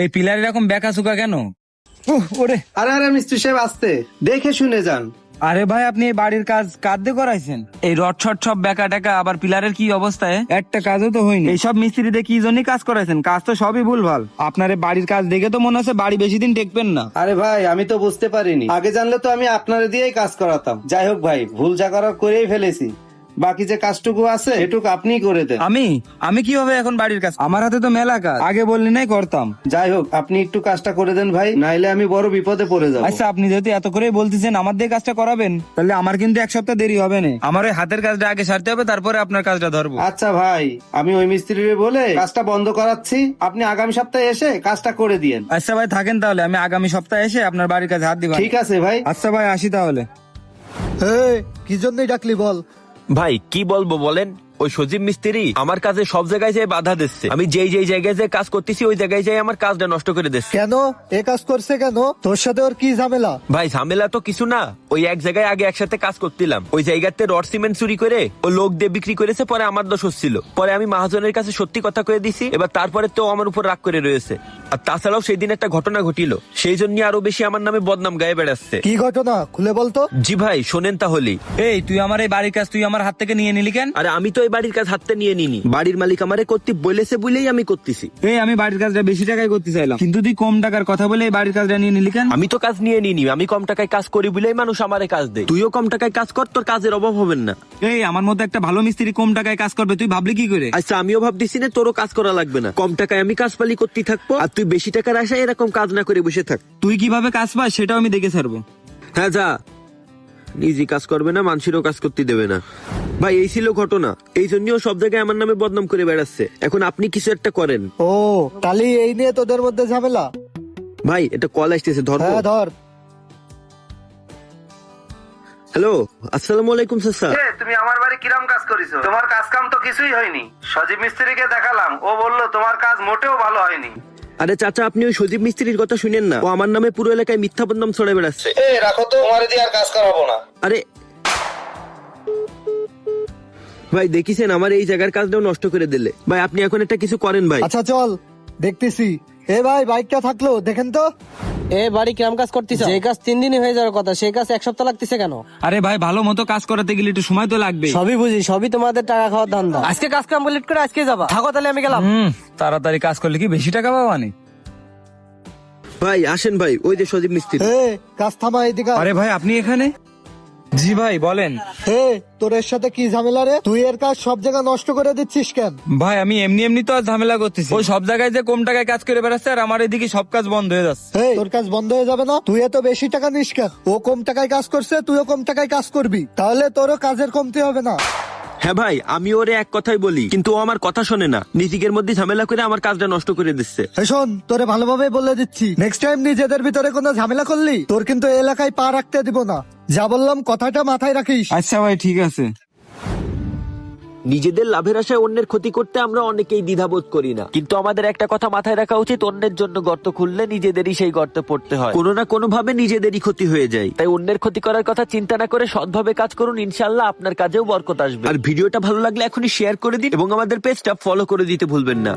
এই পিলার এরকম বেঁকা চুকা কেন? ওরে আরে আরে মিস্ত্রি সাহেব আসতে, দেখে শুনে যান। আরে ভাই, আপনি এই বাড়ির কাজ কার দিয়ে করাইছেন? এই রড ছট সব বেঁকা টেকা, আবার পিলারের কি অবস্থায়, একটা কাজও তো হয়নি। এইসব মিস্ত্রি দিয়ে কি জন্য কাজ করাইছেন? কাজ তো সবই ভুলভাল। আপনার এই বাড়ির কাজ দেখে তো মনে হচ্ছে বাড়ি বেশি দিন টেকবেন না। আরে ভাই, আমি তো বুঝতে পারিনি, আগে জানলে তো আমি আপনার দিয়েই কাজ করাতাম। যাই হোক ভাই, ভুল যা করার করেই ফেলেছি, বাকি যে কাজটুকু আছে এটুকু আপনিই করে দেন। আমি কিভাবে এখন বাড়ির কাজ? আমার হাতে তো মেলা কাজ, আগে বললি নাই করতাম। যাই হোক, আপনি একটু কাজটা করে দেন ভাই, নাইলে আমি বড় বিপদে পড়ে যাবো। আচ্ছা, আপনি যেহেতু এত করে বলতেছেন আমার দিয়ে কাজটা করাবেন, তাহলে আমার কিন্তু এক সপ্তাহ দেরি হবে না। আমার ওই হাতের কাজটা আগে সারতে হবে, তারপরে আপনার কাজটা ধরবো। আচ্ছা ভাই, আমি ওই মিস্ত্রিরে বলে কাজটা বন্ধ করাচ্ছি, আপনি আগামী সপ্তাহে এসে কাজটা করে দিয়েন। আচ্ছা ভাই, থাকেন তাহলে, আমি আগামী সপ্তাহে এসে আপনার বাড়ির কাছে হাত দিব। ঠিক আছে ভাই। আচ্ছা ভাই, আসি তাহলে। কি জন্যই ডাকলি বল? ভাই কি বলবো বলেন, ওই সজীব মিস্ত্রি আমার কাজে সব জায়গায় যেয়ে বাধা দিচ্ছে। আমি যেই জায়গায় যে কাজ করতেছি ওই জায়গায় যাই আমার কাজটা নষ্ট করে দিচ্ছে। কেন এ কাজ করছে কেন? তোর সাথে ওর কি ঝামেলা? ভাই ঝামেলা তো কিছু না, ওই এক জায়গায় আগে একসাথে কাজ করছিলাম, ওই জায়গাতে রড সিমেন্ট চুরি করে ও লোক দিয়ে বিক্রি করেছে, পরে আমার দোষ হচ্ছিল। পরে আমি মহাজনের কাছে সত্যি কথা কয়ে দিছি, এবার তারপরে তো আমার উপর রাগ করে রয়েছে। আর তাছাড়াও সেই দিন একটা ঘটনা ঘটিল, সেই জন্য আরো বেশি আমার নামে বদনাম গায়ে বেড়াচ্ছে। কি ঘটনা খুলে বলতো? জি ভাই শোনেন তাহলে। এই তুই আমার এই বাড়ির কাজ তুই আমার হাত থেকে নিয়ে নিলি কেন? আরে আমি তো এই বাড়ির কাজ হাতে নিয়ে নিনি, বাড়ির মালিক আমারে করতে বলেছে বলেই আমি করতেছি। এই আমি বাড়ির কাজটা বেশি টাকায় করতে চাইলাম, কিন্তু তুই কম টাকার কথা বলে এই বাড়ির কাজটা নিয়ে নিলি কেন? আমি তো কাজ নিয়ে নিনি, আমি কম টাকায় কাজ করি বলেই মানুষ আমারে কাজ দেয়। তুইও কম টাকায় কাজ কর, তোর কাজের অভাব হবে না। এই আমার মতো একটা ভালো মিস্ত্রি কম টাকায় কাজ করবে, তুই ভাবলি কি করে? আচ্ছা আমিও ভাবতেছি না তোরও কাজ করা লাগবে না, কম টাকায় আমি কাজ পালি করতে থাকবো, আর তুই বেশি টাকার আশায় এরকম কাজ না করে বসে থাক। তুই কিভাবে কাজ পাস সেটাও আমি দেখে ছাড়বো। হ্যাঁ যা, নিজে কাজ করবে না, মানুষেরও কাজ করতে দেবে না। ভাই এই ছিল ঘটনা, এই জন্যও সব জায়গায় আমার নামে বদনাম করে বেড়াচ্ছে। এখন আপনি কিছু একটা করেন। ও তাহলে এই নিয়ে তোদের মধ্যে ঝামেলা? ভাই এটা কল আসতেছে, ধর। হ্যাঁ ধর। হ্যালো, আসসালামু আলাইকুম চাচা। তুমি আমার বাড়ি কিরম কাজ করেছো? তোমার কাজ কাম তো কিছুই হয়নি। সজীব মিস্ত্রিকে দেখালাম, ও বললো তোমার কাজ মোটেও ভালো হয়নি। আরে চাচা, আপনি ওই সজীব মিস্ত্রির কথা শুনেন না, ও আমার নামে পুরো এলাকায় মিথ্যা বদনাম ছড়ে বেড়াচ্ছে। রাখো তো, তোমার দিয়ে আর কাজ করাবো না। আরে ভাই দেখিছেন আমার এই জায়গার কাজটাও নষ্ট করে দিলে। ভাই আপনি এখন একটা কিছু করেন ভাই। আচ্ছা চল দেখতেছি। এ ভাই, বাইকটা থাকলো দেখেন তো। এ বাড়ি কিরম কাজ করতিস? যে কাজ 3 দিনই হয়ে যাওয়ার কথা সেই কাজ 1 সপ্তাহ লাগতেছে কেন? আরে ভাই, ভালো মতো কাজ করাতে গেলে একটু সময় তো লাগবে। সবই বুঝি, সবই তোমাদের টাকা খাওয়ার ধান্দা। আজকে কাজ কমপ্লিট করে আজকে যাবা, থাকো তাহলে আমি গেলাম। তাড়াতাড়ি কাজ করলে কি বেশি টাকা পাবা নি? ভাই আসেন ভাই, ওই যে সজীব মিস্ত্রি। কাজ থামা এদিকে। আরে ভাই, আপনি এখানে? জি ভাই বলেন। তোর এর সাথে কি ঝামেলা রে? তুই এর কাজ সব জায়গা নষ্ট করে দিচ্ছিস কেন? ভাই আমি এমনি এমনি তো আর ঝামেলা করতেছি, ওই সব জায়গায় যে কম টাকায় কাজ করে বেড়াচ্ছে, আর আমার এদিকে সব কাজ বন্ধ হয়ে যাচ্ছে। তোর কাজ বন্ধ হয়ে যাবে না? তুই এত বেশি টাকা নিস কেন? ও কম টাকায় কাজ করছে, তুইও কম টাকায় কাজ করবি, তাহলে তোরও কাজের কমতি হবে না। হ্যাঁ ভাই, আমি ওরে এক কথাই বলি, কিন্তু ও আমার কথা শোনে না, নিজেদের মধ্যে ঝামেলা করে আমার কাজটা নষ্ট করে দিচ্ছে। শোন, তোরে ভালোভাবে বলে দিচ্ছি, নেক্সট টাইম নিজেদের ভিতরে কোনো ঝামেলা করলি তোর কিন্তু এই এলাকায় পা রাখতে দিব না। যা বললাম কথাটা মাথায় রাখিস। আচ্ছা ভাই, ঠিক আছে। নিজেদের লাভের আশায় অন্যের ক্ষতি করতে আমরা অনেকেই দ্বিধাবোধ করি না, কিন্তু আমাদের একটা কথা মাথায় রাখা উচিত, অন্যের জন্য গর্ত খুললে নিজেদেরই সেই গর্তে পড়তে হয়, কোনো না কোনো ভাবে নিজেদেরই ক্ষতি হয়ে যায়। তাই অন্যের ক্ষতি করার কথা চিন্তা না করে সৎভাবে কাজ করুন, ইনশাআল্লাহ আপনার কাজেও বরকত আসবে। আর ভিডিওটা ভালো লাগলে এখনই শেয়ার করে দিন এবং আমাদের পেজটা ফলো করে দিতে ভুলবেন না।